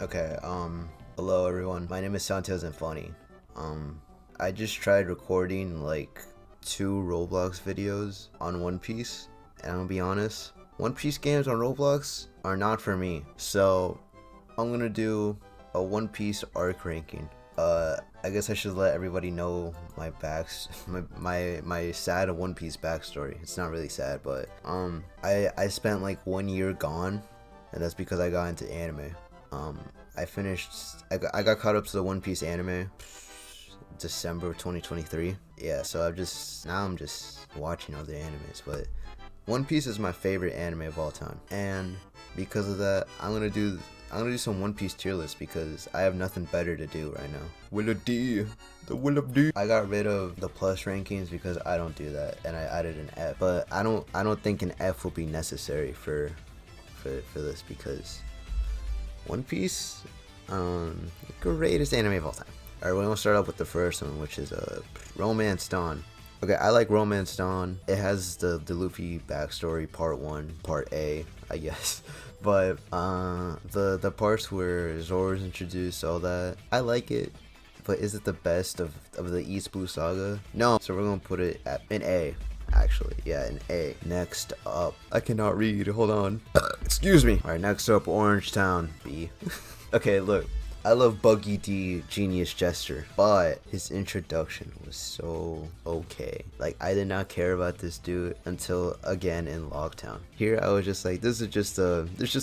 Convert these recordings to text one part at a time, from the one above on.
Okay, hello everyone. My name is Santos and Funny. I just tried recording like 2 Roblox videos on One Piece, and I'm gonna be honest, One Piece games on Roblox are not for me. So I'm gonna do a One Piece arc ranking. I guess I should let everybody know my my sad One Piece backstory. It's not really sad, but I spent like 1 year gone, and that's because I got into anime. I got caught up to the One Piece anime December 2023. Yeah, so I'm just watching other animes, but One Piece is my favorite anime of all time, and because of that, I'm gonna do some One Piece tier list because I have nothing better to do right now. Will of D, the Will of D. I got rid of the plus rankings because I don't do that, and I added an F. But I don't think an F will be necessary for this because One Piece, greatest anime of all time. Alright, we're gonna start off with the first one, which is Romance Dawn. Okay, I like Romance Dawn. It has the Luffy backstory, part 1, part A, I guess. But the parts where Zoro's introduced, all that, I like it. But is it the best of the East Blue Saga? No. So we're gonna put it at an A. Actually, yeah, an A. Next up, I cannot read, hold on. Excuse me. Alright, next up, Orange Town, B. Okay, look, I love Buggy D, Genius Jester, but his introduction was so okay. Like, I did not care about this dude until again in Logtown. Here I was just like, this is just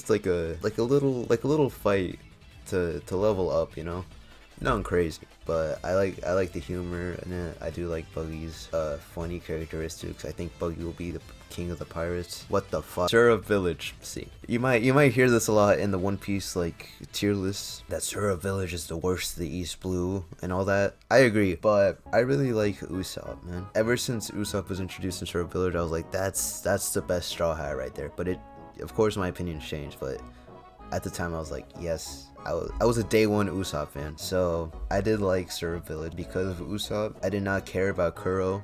like a little fight to level up, you know? Nothing crazy, but I like the humor, and I do like Buggy's funny characteristics. I think Buggy will be the king of the pirates. What the fuck? Syrup Village. See, you might hear this a lot in the One Piece like tier list, that Syrup Village is the worst of the East Blue and all that. I agree, but I really like Usopp, man. Ever since Usopp was introduced in Syrup Village, I was like, that's the best Straw Hat right there. But of course, my opinions changed, but at the time I was like, yes. I was a day one Usopp fan, so I did like Syrup Village because of Usopp. I did not care about Kuro.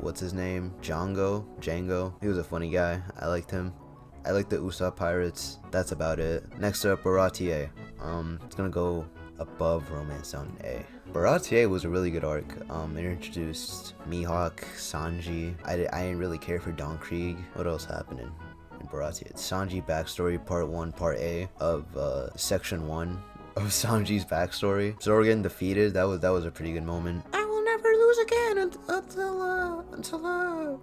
What's his name? Django. He was a funny guy. I liked him. I like the Usopp pirates. That's about it. Next up, Baratier. It's gonna go above Romance Dawn A. Baratier was a really good arc. It introduced Mihawk, Sanji. I didn't really care for Don Krieg. What else happened in Baratier? Sanji backstory, part 1, part A of section 1 of Sanji's backstory. Zoro getting defeated, that was a pretty good moment. I will never lose again until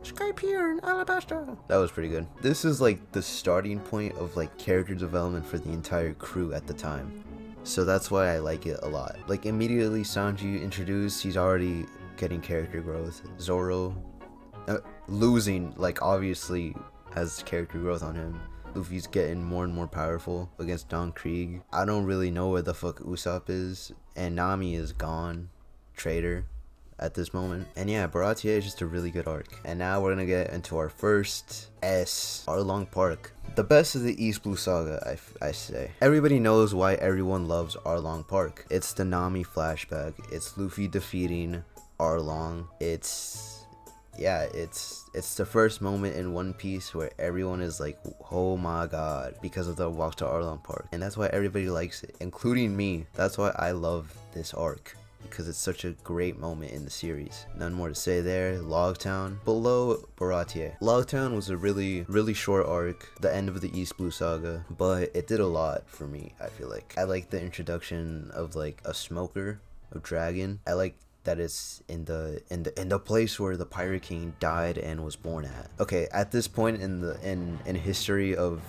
Skype here in Alabasta. That was pretty good. This is like the starting point of like character development for the entire crew at the time. So that's why I like it a lot. Like immediately Sanji introduced, he's already getting character growth. Zoro losing, like obviously has character growth on him. Luffy's getting more and more powerful against Don Krieg. I don't really know where the fuck Usopp is, and Nami is gone, traitor, at this moment. And yeah, Baratier is just a really good arc. And now we're gonna get into our first S, Arlong Park. The best of the East Blue Saga, I say. Everybody knows why everyone loves Arlong Park. It's the Nami flashback. It's Luffy defeating Arlong. It's the first moment in One Piece where everyone is like, oh my god, because of the walk to Arlong Park. And that's why everybody likes it, including me. That's why I love this arc, because it's such a great moment in the series. None more to say there. Logtown, below Baratier. Logtown was a really short arc, the end of the East Blue Saga, but it did a lot for me, I feel like. I like the introduction of like a smoker, a dragon. I like that it's in the place where the Pirate King died and was born at. Okay, at this point in history of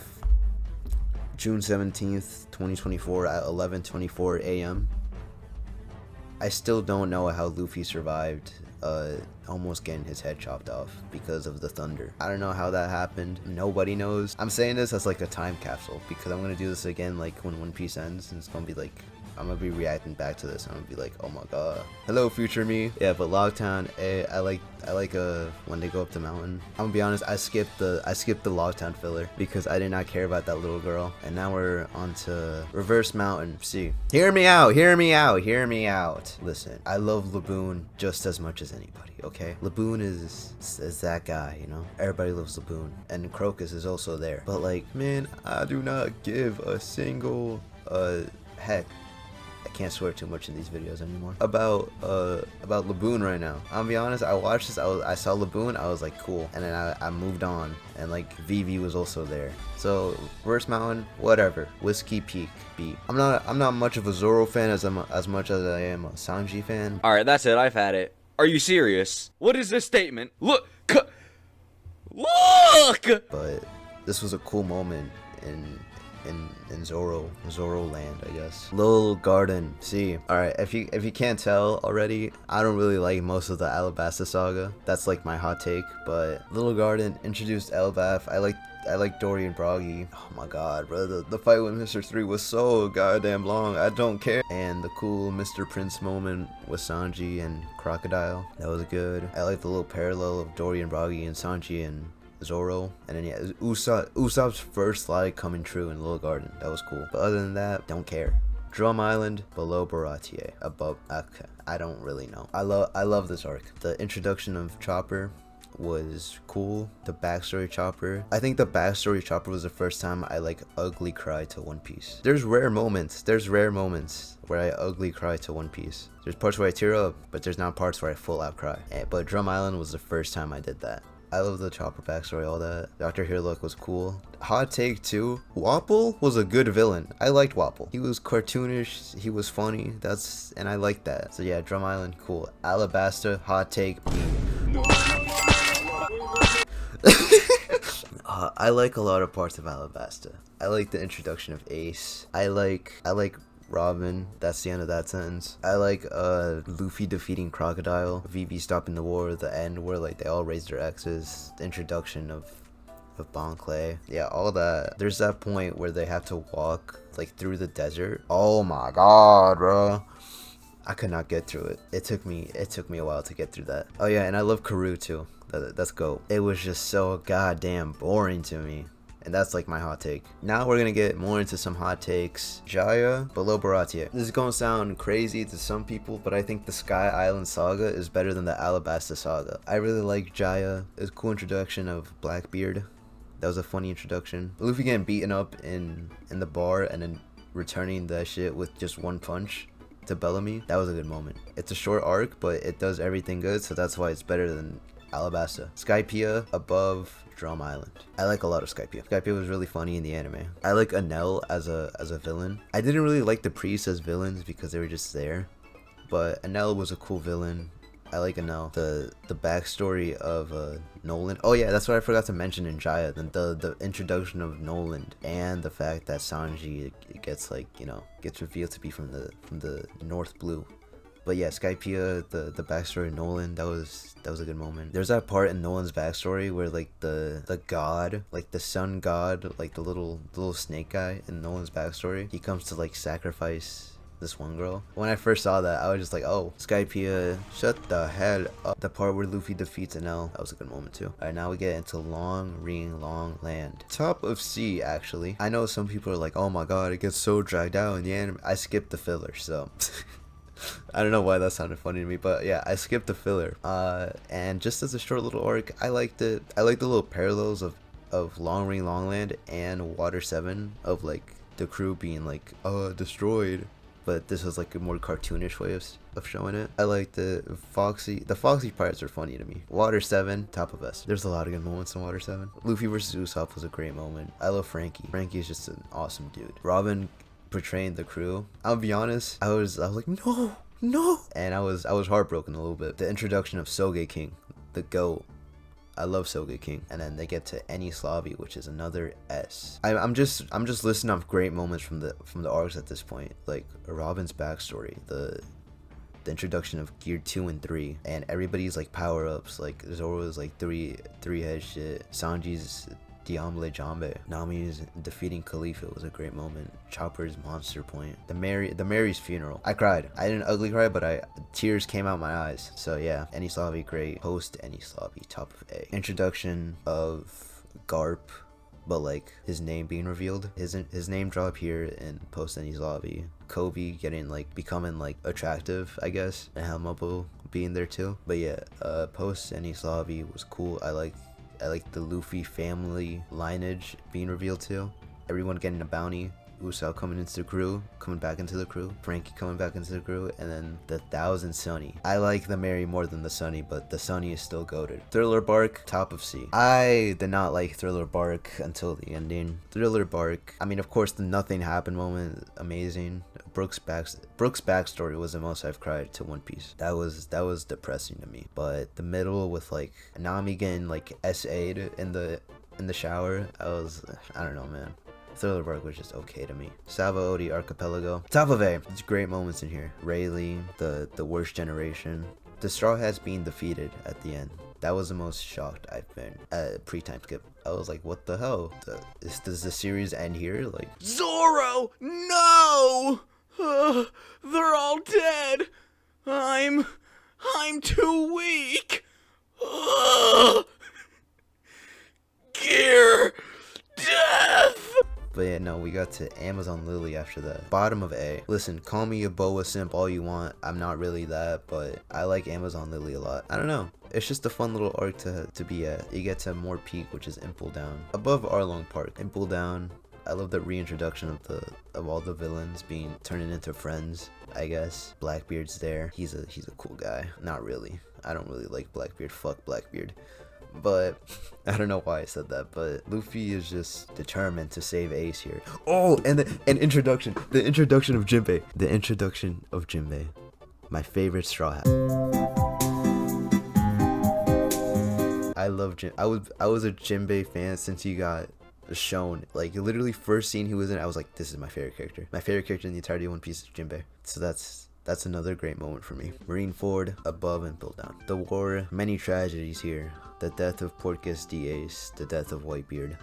June 17th, 2024 at 11:24 a.m., I still don't know how Luffy survived almost getting his head chopped off because of the thunder. I don't know how that happened. Nobody knows. I'm saying this as like a time capsule because I'm gonna do this again like when One Piece ends, and it's gonna be like, I'm gonna be reacting back to this. I'm gonna be like, oh my god, hello future me. Yeah, but Logtown, I like when they go up the mountain. I'm gonna be honest, I skipped the Logtown filler because I did not care about that little girl. And now we're on to Reverse Mountain. See, hear me out. Listen, I love Laboon just as much as anybody. Okay, Laboon is that guy, you know. Everybody loves Laboon, and Crocus is also there. But like, man, I do not give a single heck, I can't swear too much in these videos anymore. About Laboon right now. I'll be honest, I watched this, I saw Laboon, I was like, cool. And then I moved on, and like Vivi was also there. So Worst Mountain, whatever. Whiskey Peak beat. I'm not much of a Zoro fan as much as I am a Sanji fan. Alright, that's it, I've had it. Are you serious? What is this statement? Look! Look! But this was a cool moment in Zoro land, I guess. Little Garden. See, all right. If you can't tell already, I don't really like most of the Alabasta saga. That's like my hot take. But Little Garden introduced Elbaf. I like Dory and Broggy. Oh my god, bro. The fight with Mr. 3 was so goddamn long. I don't care. And the cool Mr. Prince moment with Sanji and Crocodile. That was good. I like the little parallel of Dory and Broggy and Sanji and Zoro. And then yeah, Usopp's first lie coming true in Little Garden. That was cool. But other than that, don't care. Drum Island, below Baratie, above. Okay, I don't really know. I love this arc. The introduction of Chopper was cool. The backstory Chopper. I think the backstory Chopper was the first time I like ugly cried to One Piece. There's rare moments where I ugly cry to One Piece. There's parts where I tear up, but there's not parts where I full out cry. But Drum Island was the first time I did that. I love the Chopper backstory, all that. Dr. Hairlock was cool. Hot take too. Wapple was a good villain. I liked Wapple. He was cartoonish. He was funny. And I liked that. So yeah, Drum Island, cool. Alabasta, hot take. I like a lot of parts of Alabasta. I like the introduction of Ace. I like Robin. That's the end of that sentence. I like Luffy defeating Crocodile, Vivi stopping the war at the end where like they all raised their X's, the introduction of Bon Clay. Yeah, all that. There's that point where they have to walk like through the desert. Oh my god, bro. I could not get through it. It took me a while to get through that. Oh yeah, and I love Karoo too. Let's go. It was just so goddamn boring to me. And that's like my hot take. Now we're gonna get more into some hot takes. Jaya, below Baratie. This is gonna sound crazy to some people, but I think the Sky Island saga is better than the Alabasta saga. I really like Jaya. It's a cool introduction of Blackbeard. That was a funny introduction. Luffy getting beaten up in the bar and then returning that shit with just one punch to Bellamy. That was a good moment. It's a short arc, but it does everything good, so that's why it's better than Alabasta. Skypiea above Drum Island. I like a lot of Skypiea. Skypiea was really funny in the anime. I like Enel as a villain. I didn't really like the priests as villains because they were just there, but Enel was a cool villain. I like Enel. The backstory of Nolan. Oh yeah, that's what I forgot to mention in Jaya. The introduction of Nolan and the fact that Sanji gets like, you know, gets revealed to be from the North Blue. But yeah, Skypiea, the backstory of Nolan, that was a good moment. There's that part in Nolan's backstory where like the god, like the sun god, like the little snake guy in Nolan's backstory, he comes to like sacrifice this one girl. When I first saw that, I was just like, oh, Skypiea, shut the hell up. The part where Luffy defeats Enel, that was a good moment too. Alright, now we get into Long Land. Top of Sea, actually. I know some people are like, oh my god, it gets so dragged out in the anime. I skipped the filler, so I don't know why that sounded funny to me, but yeah, I skipped the filler. And just as a short little arc, I liked it. I like the little parallels of Long Land and Water 7, of like the crew being like destroyed, but this was like a more cartoonish way of showing it. I like the Foxy parts are funny to me. Water 7, top of us. There's a lot of good moments in Water 7. Luffy versus Usopp was a great moment. I love Frankie. Frankie is just an awesome dude. Robin portraying the crew, I'll be honest, I was like, no, and I was heartbroken a little bit. The introduction of Soge King, the GOAT. I love Soge King. And then they get to Eni Slavi, which is another S. I'm just listing off great moments from the arcs at this point, like Robin's backstory, the introduction of Gear 2 and 3, and everybody's like power-ups, like Zoro's like three head shit, Sanji's Diamble Jambe, Nami's defeating Khalifa was a great moment. Chopper's monster point. The Mary's funeral. I cried. I didn't ugly cry, but tears came out my eyes. So yeah, Eni Slavi great. Post Eni Slavi, top of A. Introduction of Garp, but like his name being revealed. His name drop here in post Eni Slavi. Kobe becoming like attractive, I guess, and Helmuppo being there too. But yeah, post Eni Slavi was cool. I like the Luffy family lineage being revealed too. Everyone getting a bounty. Usopp coming into the crew, coming back into the crew, Frankie coming back into the crew, and then the 1000 Sunny. I like the Mary more than the Sunny, but the Sunny is still goated. Thriller Bark, top of C. I did not like Thriller Bark until the ending. Thriller Bark, I mean, of course, the nothing happened moment, amazing. Brooks' backstory was the most I've cried to One Piece. That was depressing to me. But the middle with like Nami getting like SA'd in the shower, I don't know, man. Thriller Bark was just okay to me. Sabaody Archipelago, top of A. There's great moments in here. Rayleigh, the worst generation. The Straw Hats being defeated at the end. That was the most shocked I've been pre-time skip. I was like, what the hell? Does the series end here? Like, Zoro, no! They're all dead. I'm too weak. Gear death. but yeah, no, we got to Amazon Lily after that. Bottom of A. Listen, call me a Boa simp all you want. I'm not really that, but I like Amazon Lily a lot. I don't know. It's just a fun little arc to be at. You get to more peak, which is Impel Down. Above Arlong Park, Impel Down. I love the reintroduction of all the villains being turning into friends, I guess. Blackbeard's there. He's a cool guy. Not really. I don't really like Blackbeard. Fuck Blackbeard. But I don't know why I said that, but Luffy is just determined to save Ace here. Oh, and the introduction of Jinbei. The introduction of Jinbei. My favorite Straw Hat. I love Jim. I was a Jinbei fan since he got shown. Like, literally first scene he was in, I was like, this is my favorite character. My favorite character in the entirety of One Piece is Jinbei. So that's another great moment for me. Marineford, above and Impel Down. The war, many tragedies here. The death of Porcus D. Ace, the death of Whitebeard,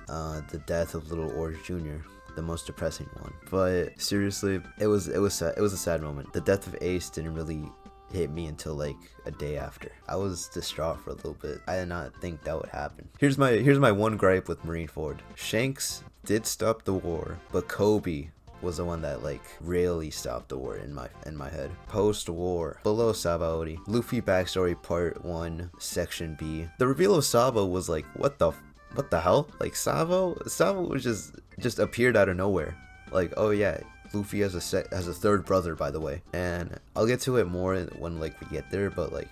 the death of Little Orange Jr., the most depressing one. But seriously, it was sad. It was a sad moment. The death of Ace didn't really hit me until like a day after. I was distraught for a little bit. I did not think that would happen. Here's my one gripe with Marineford. Shanks did stop the war, but Kobe was the one that like really stopped the war in my head. Post-war, below Sabaody, Luffy backstory part 1, section B. The reveal of Sabo was like, what the hell? Like Sabo was just appeared out of nowhere. Like, oh yeah, Luffy has a third brother, by the way, and I'll get to it more when like we get there. But like,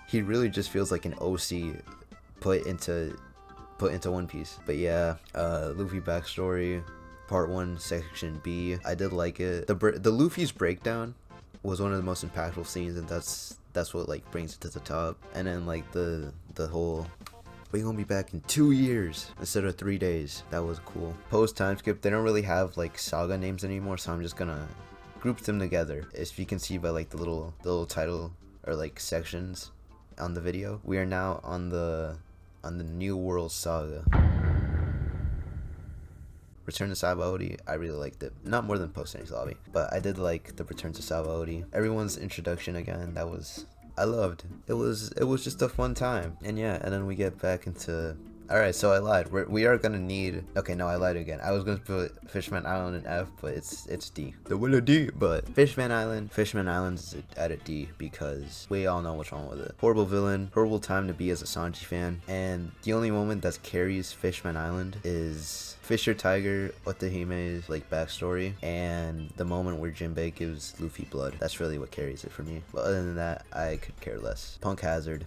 he really just feels like an OC put into One Piece. But yeah, Luffy backstory, part 1, section B. I did like it. The Luffy's breakdown was one of the most impactful scenes, and that's what like brings it to the top. And then like the whole, we're gonna be back in 2 years instead of 3 days. That was cool. Post time skip, they don't really have like saga names anymore, so I'm just gonna group them together. As you can see by like the little title or like sections on the video, we are now on the New World Saga. Return to Sabaody, I really liked it. Not more than Post Enix Lobby, but I did like the Return to Sabaody. Everyone's introduction again, I loved. It was just a fun time. And yeah, and then we get back into, alright, so I lied. We are gonna need, okay, no, I lied again. I was gonna put Fishman Island in F, but it's D. The winner D. But Fishman Island's at a D because we all know what's wrong with it. Horrible villain, horrible time to be as a Sanji fan, and the only moment that carries Fishman Island is Fisher Tiger Otahime's like backstory and the moment where Jinbei gives Luffy blood. That's really what carries it for me. But other than that, I could care less. Punk Hazard,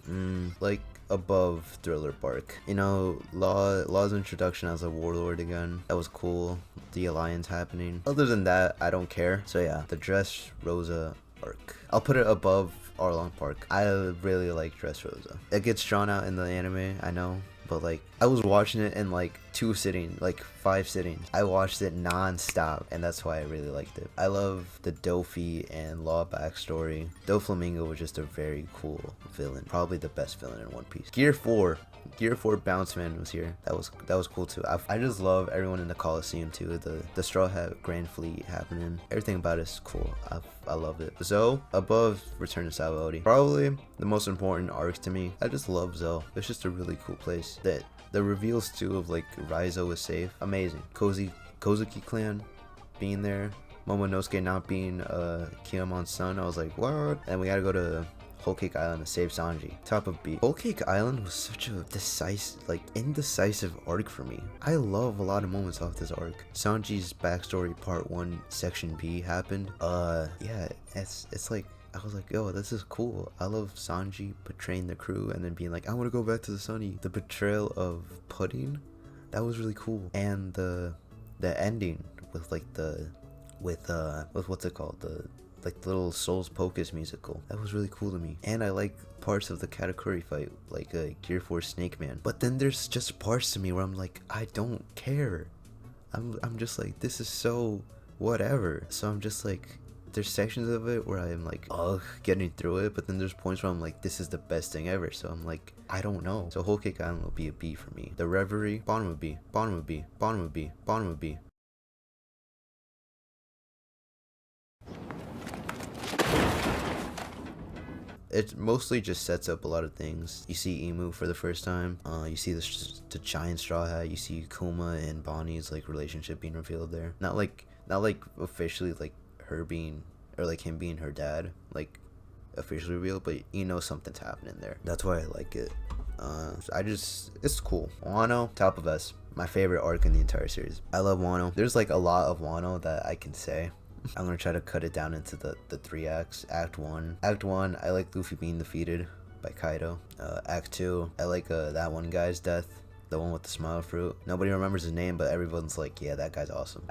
like above Thriller Bark. You know, Law's introduction as a warlord again. That was cool. The alliance happening. Other than that, I don't care. So yeah, the Dressrosa arc. I'll put it above Arlong Park. I really like Dressrosa. It gets drawn out in the anime, I know. But like, I was watching it in like 5 sittings. I watched it non-stop, and that's why I really liked it. I love the Dofi and Law backstory. Doflamingo was just a very cool villain, probably the best villain in One Piece. Gear 4 Bounce Man was here. That was cool too. I just love everyone in the Coliseum too. The Straw Hat Grand Fleet happening. Everything about it is cool. I love it. Zoe above Return to Sabaody. Probably the most important arcs to me. I just love Zoe. It's just a really cool place. The reveals too of like Raizo is safe. Amazing. Kozuki clan being there. Momonosuke not being Kiyomon's son. I was like, what? And we gotta go to Whole Cake Island to save Sanji. Top of B. Whole Cake Island was such a indecisive arc for me. I love a lot of moments off this arc. Sanji's backstory part 1 section B happened. Yeah, it's like, I was like, yo, this is cool. I love Sanji betraying the crew and then being like, I want to go back to the Sunny. The betrayal of Pudding, that was really cool. And the ending with like with what's it called, the little Souls Pocus musical, that was really cool to me. And I like parts of the Katakuri fight, like Gear Force Snake Man. But then there's just parts to me where I'm like, I don't care. I'm just like, this is so whatever. So I'm just like, there's sections of it where I'm like, ugh, getting through it, but then there's points where I'm like, this is the best thing ever. So I'm like, I don't know. So Whole Cake Island will be a B for me. The Reverie, bottom of B, bottom of B, bottom of B, bottom of B. It mostly just sets up a lot of things. You see Emu for the first time. You see the giant straw hat. You see Kuma and Bonnie's like relationship being revealed there. Not like officially like her being, or like him being her dad, like officially revealed, but you know something's happening there. That's why I like it. It's cool. Wano, top of S. My favorite arc in the entire series. I love Wano. There's like a lot of Wano that I can say. I'm gonna try to cut it down into the 3 acts. Act 1, I like Luffy being defeated by Kaido. Act 2, I like that one guy's death, the one with the smile fruit. Nobody remembers his name, but everyone's like, yeah, that guy's awesome.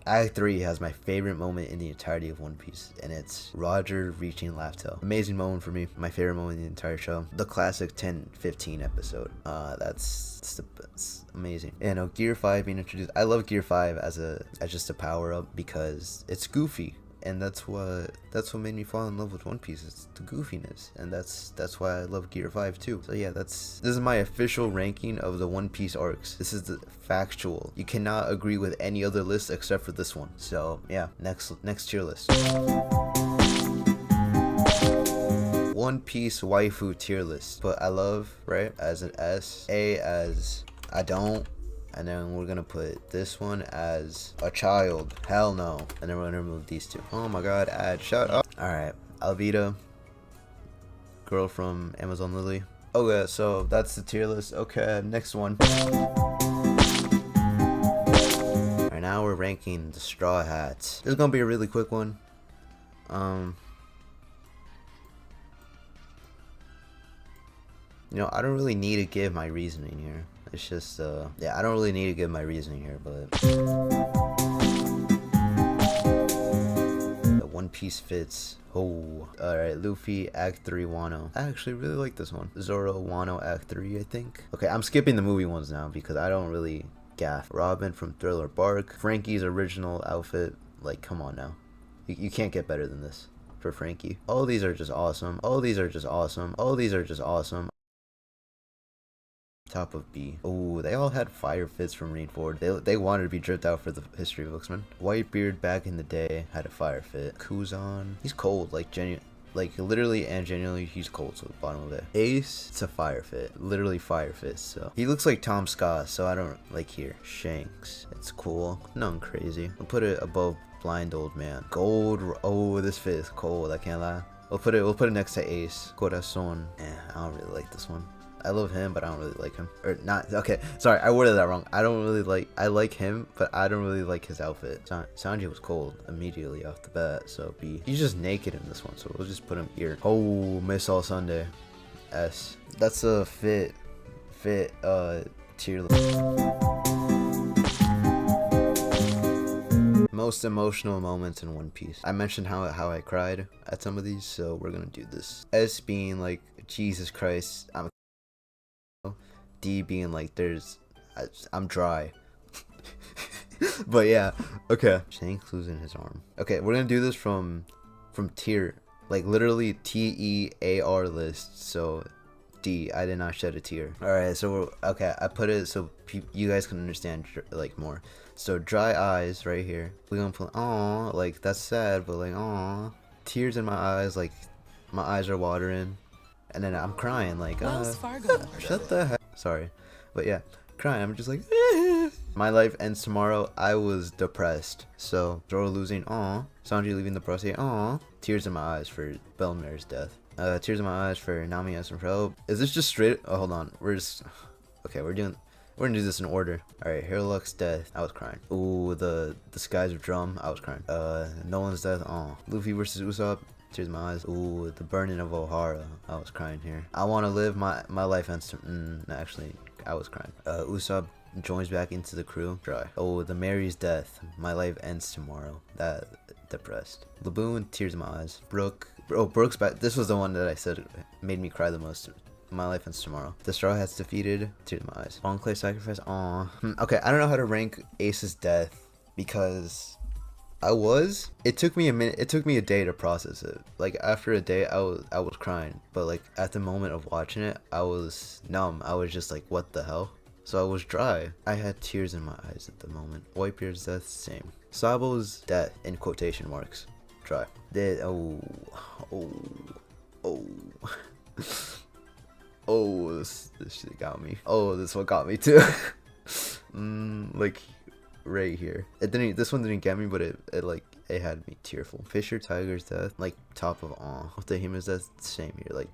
Act 3 has my favorite moment in the entirety of One Piece, and it's Roger reaching Laugh Tale. Amazing moment for me. My favorite moment in the entire show. The classic 10-15 episode. That's amazing. And Gear 5 being introduced. I love Gear 5 as just a power up because it's goofy. And that's what made me fall in love with One Piece. It's the goofiness, and that's why I love Gear 5 too. So yeah, this is my official ranking of the One Piece arcs. This is the factual. You cannot agree with any other list except for this one. So yeah, next tier list. One Piece waifu tier list. But I love, right, as an S. A as I don't. And then we're gonna put this one as a child. Hell no. And then we're gonna remove these two. Oh my god, ad, shut up. Alright, Alvida, girl from Amazon Lily. Okay, so that's the tier list. Okay, next one. Alright, now we're ranking the Straw Hats. This is gonna be a really quick one. You know, I don't really need to give my reasoning here. It's just, yeah, I don't really need to give my reasoning here, but the One Piece fits. Oh, alright, Luffy, Act 3, Wano. I actually really like this one. Zoro, Wano, Act 3, I think. Okay, I'm skipping the movie ones now because I don't really gaff. Robin from Thriller Bark. Frankie's original outfit. Like, come on now. You can't get better than this for Frankie. All these are just awesome. All these are just awesome. All these are just awesome. Top of B. Oh, they all had fire fits from Marineford. They wanted to be dripped out for the history of X-Men. Whitebeard back in the day had a fire fit. Kuzan, he's cold, like literally and genuinely, he's cold. So the bottom of it. Ace, it's a fire fit, literally fire fit. So he looks like Tom Scott. So I don't like here. Shanks, it's cool, nothing crazy. I'll put it above Blind Old Man. Gold. Oh, this fit is cold. I can't lie. We'll put it next to Ace. Corazon. I don't really like this one. I love him, but I don't really like him. Or not, okay, sorry, I worded that wrong. I like him, but I don't really like his outfit. Sanji was cold immediately off the bat, so B. He's just naked in this one, so we'll just put him here. Oh, Miss All Sunday. S. That's a fit tier list. Most emotional moments in One Piece. I mentioned how I cried at some of these, so we're gonna do this. S being like, Jesus Christ, D being like, I'm dry. But yeah, okay. Shanks losing his arm. Okay, we're gonna do this from tier, like literally TEAR list. So D, I did not shed a tear. All right, so okay, I put it so you guys can understand like more. So dry eyes right here. We're gonna put, aw, like that's sad, but like, aw, tears in my eyes, like my eyes are watering. And then I'm crying like, shut the heck. Sorry, but yeah, crying. I'm just like, my life ends tomorrow. I was depressed. So Zoro losing, aw. Sanji leaving the Brossie, aw. Tears in my eyes for Belmer's death. Tears in my eyes for Nami as pro. Is this just straight? Oh, hold on. Okay, we're gonna do this in order. Alright, Herlock's death. I was crying. Ooh, the skies of drum. I was crying. Nolan's death. Oh. Luffy versus Usopp. Tears in my eyes. Ooh, the burning of Ohara. I was crying here. I want to live my life ends to. No, actually, I was crying. Usopp joins back into the crew. Dry. Oh, the Mary's death. My life ends tomorrow. That depressed. Laboon. Tears in my eyes. Brook. Oh, Brook's back. This was the one that I said made me cry the most. My life ends tomorrow. The Straw Hats defeated. Tears in my eyes. Long Clay sacrifice. Aw. Okay, I don't know how to rank Ace's death because it took me a minute. It took me a day to process it. Like after a day, I was crying. But like at the moment of watching it, I was numb. I was just like, what the hell? So I was dry. I had tears in my eyes at the moment. Whitebeard's death, same. Sabo's death in quotation marks. Dry. Oh, this shit got me. Oh, this one got me too. Like right here. This one didn't get me, but it had me tearful. Fisher Tiger's death, like top of awe. With the human's death, same here. Like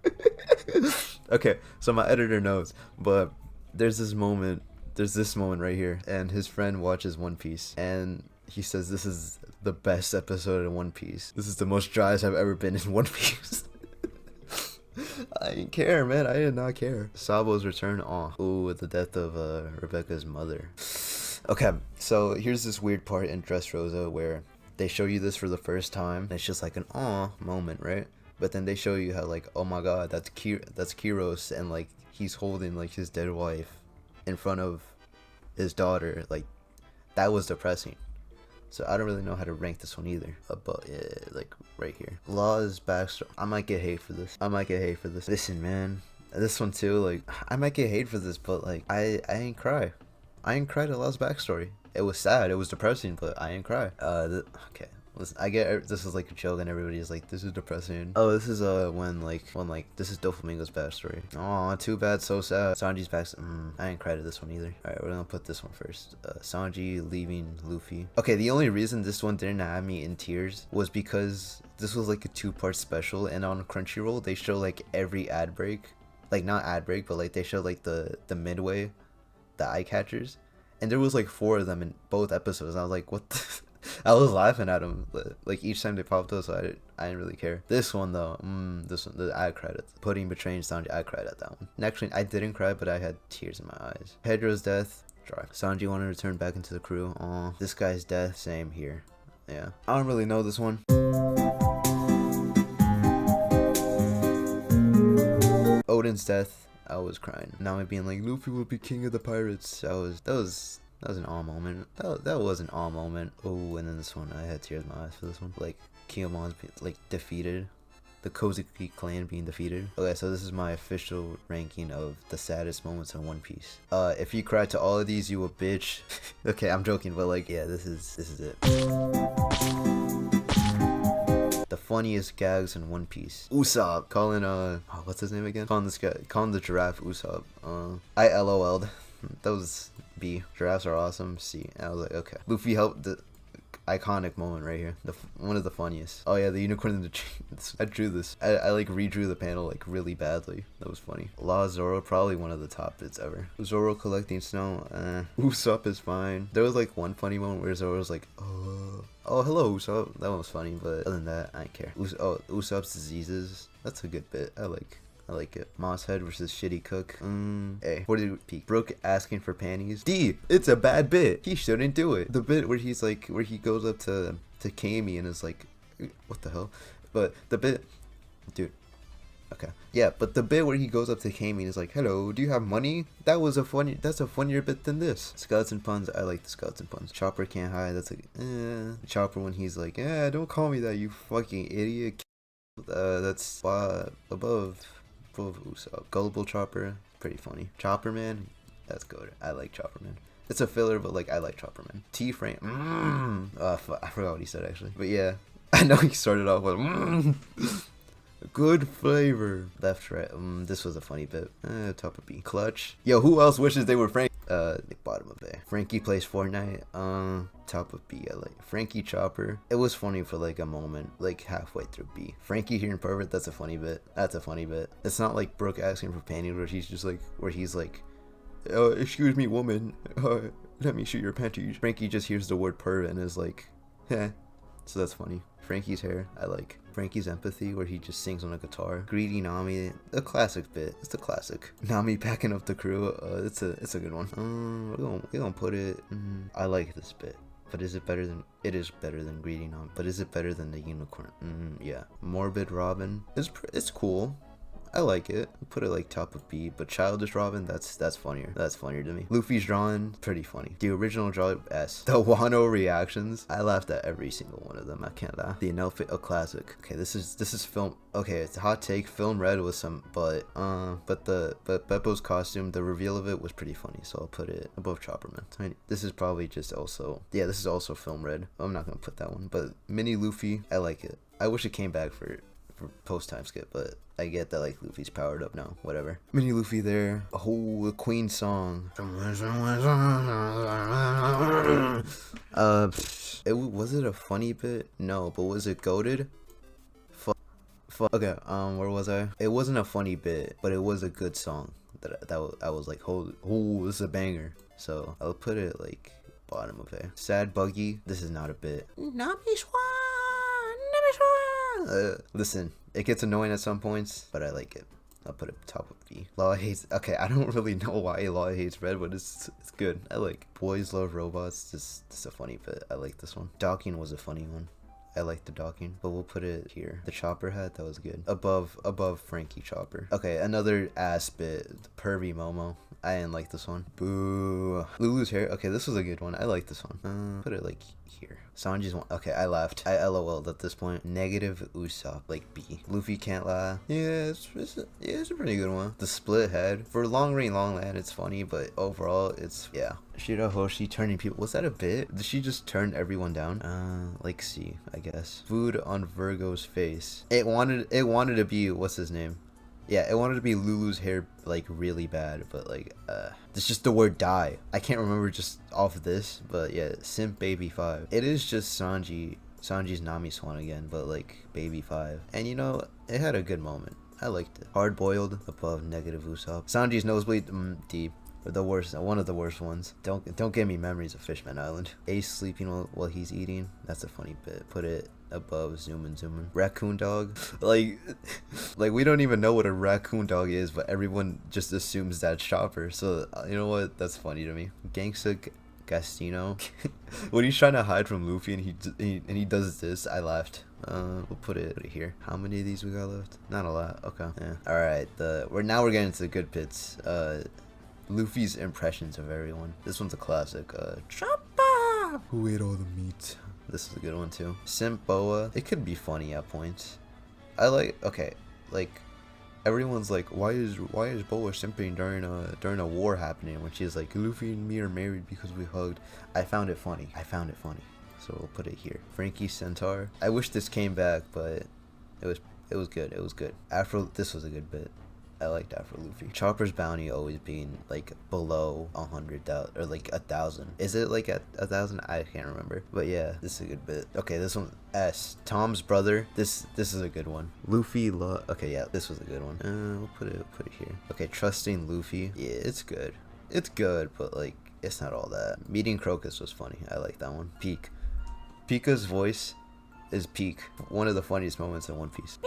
okay, so my editor knows, but there's this moment right here, and his friend watches One Piece, and he says this is the best episode of One Piece. This is the most driest I've ever been in One Piece. I didn't care, man. I did not care. Sabo's return. Aw. Ooh, the death of Rebecca's mother. Okay, so here's this weird part in Dressrosa where they show you this for the first time. It's just like an aw moment, right? But then they show you how like, oh my god, that's Kiros, and like he's holding like his dead wife in front of his daughter. Like that was depressing. So I don't really know how to rank this one either. But yeah, like right here. Law's backstory. I might get hate for this. Listen, man. This one too, like I might get hate for this, but like I ain't cry. I ain't cried at Law's backstory. It was sad, it was depressing, but I ain't cry. Okay. Listen, I get this is like a joke and everybody's like, this is depressing. Oh, this is when this is Doflamingo's backstory. Oh, too bad, so sad. Sanji's backstory. I ain't cried at this one either. Alright, we're gonna put this one first. Sanji leaving Luffy. Okay, the only reason this one didn't have me in tears was because this was like a 2-part special, and on Crunchyroll they show like every ad break. Like not ad break, but like they show like the midway, the eye catchers. And there was like 4 of them in both episodes. I was like, what the I was laughing at them like each time they popped up, so I didn't really care. This one though, this one, I cried at Pudding betraying Sanji. I cried at that one. And actually, I didn't cry, but I had tears in my eyes. Pedro's death, dry. Sanji wanted to return back into the crew. Aw, this guy's death, same here. Yeah, I don't really know this one. Odin's death, I was crying. Now I'm being like, Luffy will be king of the pirates. That was an awe moment. That was an awe moment. Oh, and then this one, I had tears in my eyes for this one. Like, Kiyomon's like defeated. The Kozuki clan being defeated. Okay, so this is my official ranking of the saddest moments in One Piece. If you cried to all of these, you a bitch. Okay, I'm joking, but like, yeah, this is it. The funniest gags in One Piece. Usopp calling what's his name again? Calling the giraffe Usopp. I LOL'd. That was B. Giraffes are awesome. C. And I was like, okay. Luffy helped. The iconic moment right here. One of the funniest. Oh yeah, the unicorn in the tree. I drew this. I like redrew the panel like really badly. That was funny. Law Zoro, probably one of the top bits ever. Zoro collecting snow. Usopp is fine. There was like one funny moment where Zoro was like, oh hello Usopp. That one was funny, but other than that, I don't care. Usopp's diseases. That's a good bit. I like it. Mosshead versus Shitty Cook. A. 40 peak. Brook asking for panties. D. It's a bad bit. He shouldn't do it. The bit where he goes up to Kami and is like, what the hell? But the bit, dude. Okay. Yeah, but the bit where he goes up to Kami and is like, hello, do you have money? That's a funnier bit than this. Skeleton puns. I like the skeleton puns. Chopper can't hide. That's like, Chopper when he's like, don't call me that, you fucking idiot. That's above Usopp. Gullible Chopper, pretty funny. Chopper Man, that's good. I like Chopper Man. It's a filler, but like I like Chopper Man. T-Frame, I forgot what he said actually, but yeah, I know he started off with good flavor. Left, right. This was a funny bit. Top of B. Clutch. Yo, who else wishes they were Frank? like bottom of A. Frankie plays Fortnite, top of B. I like Frankie Chopper. It was funny for like a moment, like halfway through B. Frankie hearing pervert, that's a funny bit. That's a funny bit. It's not like Brooke asking for panties where he's like, excuse me, woman, let me shoot your panties. Frankie just hears the word pervert and is like, heh. So that's funny. Frankie's hair, I like. Frankie's empathy, where he just sings on a guitar. Greedy Nami, a classic bit. It's the classic. Nami packing up the crew. It's a good one. We're gonna put it. I like this bit, but is it better than? It is better than Greedy Nami, but is it better than the unicorn? Yeah. Morbid Robin. It's cool. I like it. Put it like top of B, but Childish Robin, that's funnier. That's funnier to me. Luffy's drawing, pretty funny. The original drawing, S. The Wano reactions, I laughed at every single one of them. I can't lie. The outfit, a classic. Okay, this is film. Okay, it's a hot take. Film red was some, but Beppo's costume, the reveal of it was pretty funny. So I'll put it above Chopperman. I mean, this is probably just also, yeah, this is also film red. I'm not gonna put that one, but Mini Luffy, I like it. I wish it came back for post time skip, but I get that like Luffy's powered up now, whatever. Mini Luffy there. Oh, the Queen song. Was it a funny bit? No, but was it goated? Okay, where was I? It wasn't a funny bit, but it was a good song that I was like, oh, this is a banger. So I'll put it like bottom of A. Sad Buggy, this is not a bit. Listen, it gets annoying at some points, but I like it. I'll put it top of B. Law hates. Okay, I don't really know why Law hates red, but it's good. I like Boys Love Robots. This is a funny bit. I like this one. Docking was a funny one. I like the docking, but we'll put it here. The Chopper hat, that was good. Above Frankie Chopper. Okay, another ass bit. The pervy Momo. I didn't like this one. Boo. Lulu's hair. Okay, this was a good one. I like this one. Put it like here. Sanji's one. Okay, I laughed. I LOL'd at this point. Negative Usopp, like B. Luffy can't lie. Yeah, it's a pretty good one. The split head. For Long Land, it's funny, but overall, it's, yeah. Shirahoshi turning people. Was that a bit? Did she just turn everyone down? Like C, I guess. Food on Virgo's face. It wanted to be, what's his name? Yeah, it wanted to be Lulu's hair, like, really bad, but, like, it's just the word die. I can't remember just off of this, but, yeah, Simp Baby 5. It is just Sanji's Nami Swan again, but, like, Baby 5. And, you know, it had a good moment. I liked it. Hard Boiled, above Negative Usopp. Sanji's Nosebleed, D. The worst, one of the worst ones. Don't give me memories of Fishman Island. Ace sleeping while he's eating. That's a funny bit. Put it above Zoomin'. Raccoon Dog. Like we don't even know what a raccoon dog is, but everyone just assumes that's Chopper. So you know what? That's funny to me. Gangsta Gastino. When he's trying to hide from Luffy and he does this, I laughed. We'll put it here. How many of these we got left? Not a lot. Okay. Yeah. All right. We're getting to the good bits. Luffy's impressions of everyone. This one's a classic. Chopper! Who ate all the meat? This is a good one too. Simp Boa. It could be funny at points. Okay, like everyone's like, why is Boa simping during a war happening when she's like, Luffy and me are married because we hugged. I found it funny. So we'll put it here. Frankie Centaur. I wish this came back, but it was good. This was a good bit. I liked Afro Luffy. Chopper's bounty always being like below 100,000 or like 1,000. Is it like at 1,000? I can't remember. But yeah, this is a good bit. Okay, this one S. Tom's brother. This is a good one. Luffy okay, yeah, this was a good one. We'll put it here. Okay, trusting Luffy. Yeah, it's good. It's good, but like it's not all that. Meeting Crocus was funny. I like that one. Peak. Pika's voice is peak. One of the funniest moments in One Piece.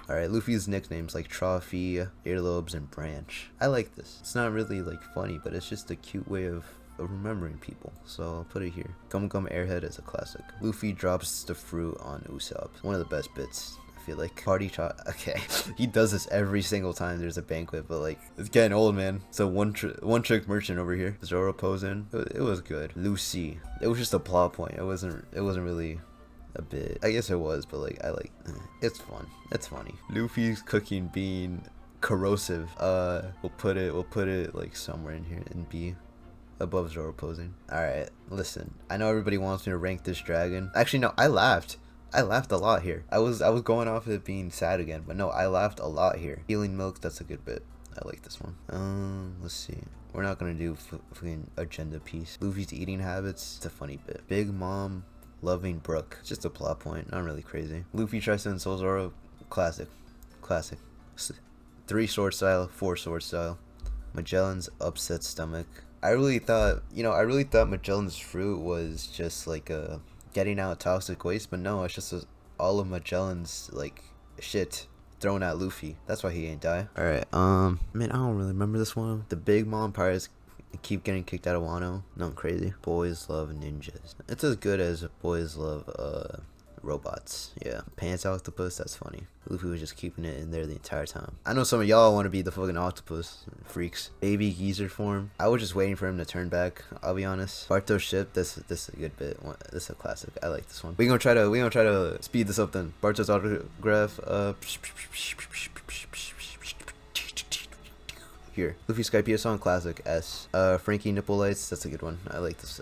Alright, Luffy's nicknames like Trophy, Earlobes, and Branch. I like this. It's not really like funny, but it's just a cute way of remembering people. So I'll put it here. Gum Gum Airhead is a classic. Luffy drops the fruit on Usopp. One of the best bits, I feel like. Party Chop. Okay, he does this every single time there's a banquet, but like it's getting old, man. So one trick merchant over here. Zoro posing. It was good. Lucy. It was just a plot point. It wasn't really a bit. I guess it was, but like it's fun. It's funny. Luffy's cooking being corrosive. We'll put it like somewhere in here in B, above Zoro posing. All right, listen. I know everybody wants me to rank this dragon. Actually, no. I laughed a lot here. I was going off of it being sad again, but no, I laughed a lot here. Healing Milk. That's a good bit. I like this one. Let's see. We're not gonna do fucking agenda piece. Luffy's eating habits. It's a funny bit. Big Mom loving Brook. It's just a plot point. Not really crazy. Luffy tries to insult Zoro. Classic. Classic. 3 sword style, 4 sword style. Magellan's upset stomach. I really thought Magellan's fruit was just like getting out toxic waste, but no, it's just all of Magellan's like shit thrown at Luffy. That's why he ain't die. Alright, man, I don't really remember this one. The Big Mom pirates keep getting kicked out of Wano. Nothing crazy. Boys love ninjas. It's as good as boys love robots. Yeah. Pants octopus, that's funny. Luffy was just keeping it in there the entire time. I know some of y'all want to be the fucking octopus freaks. Baby geezer form. I was just waiting for him to turn back, I'll be honest. Barto's ship, this is a good bit. This is a classic. I like this one. We gonna try to speed this up then. Barto's autograph, here. Luffy Skypiea song, classic. S. Frankie nipple lights, that's a good one. I like this.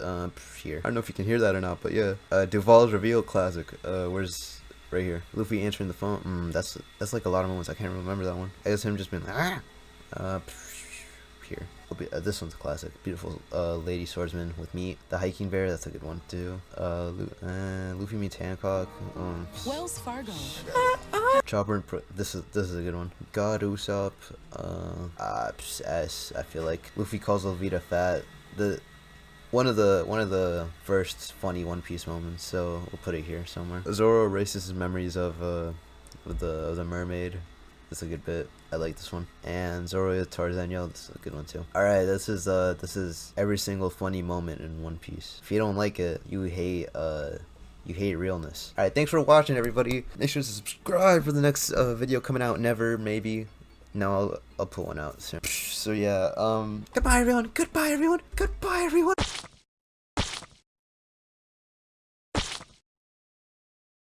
Here. I don't know if you can hear that or not, but yeah. Duval's reveal, classic. Where's right here? Luffy answering the phone. That's like a lot of moments. I can't remember that one. I guess him just being like, here. This one's a classic. Beautiful lady swordsman with meat. The hiking bear, that's a good one too. Luffy meets Hancock. Wells Fargo. Chopper and this is a good one. God Usopp. S. I feel like Luffy calls Lolita fat. One of the first funny One Piece moments. So we'll put it here somewhere. Zoro erases his memories of the mermaid. That's a good bit. I like this one. And Zoro Tarzan yell. This is a good one too. All right, this is every single funny moment in One Piece. If you don't like it, you hate realness. All right, thanks for watching, everybody. Make sure to subscribe for the next video coming out. Never, maybe. No, I'll put one out soon. So yeah. Goodbye, everyone. Goodbye, everyone. Goodbye, everyone.